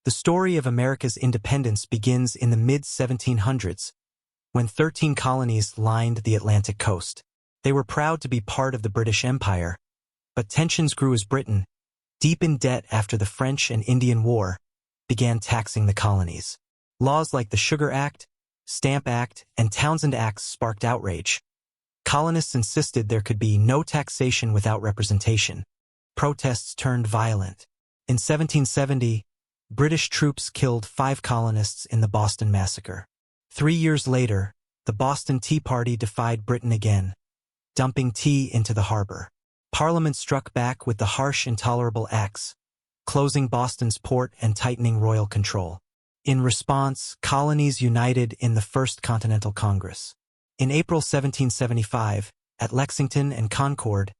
The story of America's independence begins in the mid-1700s, when 13 colonies lined the Atlantic coast. They were proud to be part of the British Empire, but tensions grew as Britain, deep in debt after the French and Indian War, began taxing the colonies. Laws like the Sugar Act, Stamp Act, and Townshend Acts sparked outrage. Colonists insisted there could be no taxation without representation. Protests turned violent. In 1770, British troops killed 5 colonists in the Boston Massacre. 3 years later, the Boston Tea Party defied Britain again, dumping tea into the harbor. Parliament struck back with the harsh, intolerable acts, closing Boston's port and tightening royal control. In response, colonies united in the First Continental Congress. In April 1775, at Lexington and Concord,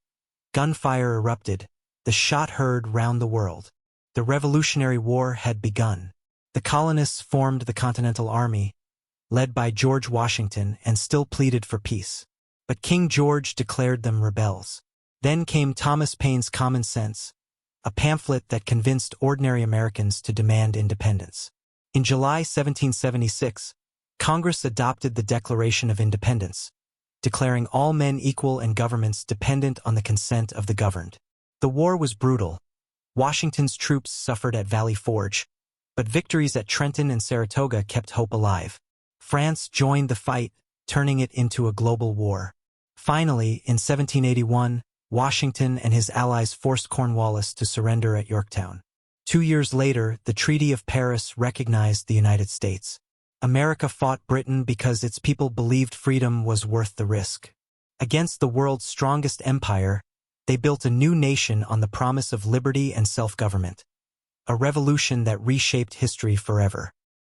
gunfire erupted, the shot heard round the world. The Revolutionary War had begun. The colonists formed the Continental Army, led by George Washington, and still pleaded for peace. But King George declared them rebels. Then came Thomas Paine's Common Sense, a pamphlet that convinced ordinary Americans to demand independence. In July 1776, Congress adopted the Declaration of Independence, declaring all men equal and governments dependent on the consent of the governed. The war was brutal. Washington's troops suffered at Valley Forge, but victories at Trenton and Saratoga kept hope alive. France joined the fight, turning it into a global war. Finally, in 1781, Washington and his allies forced Cornwallis to surrender at Yorktown. 2 years later, the Treaty of Paris recognized the United States. America fought Britain because its people believed freedom was worth the risk. Against the world's strongest empire, they built a new nation on the promise of liberty and self-government. A revolution that reshaped history forever.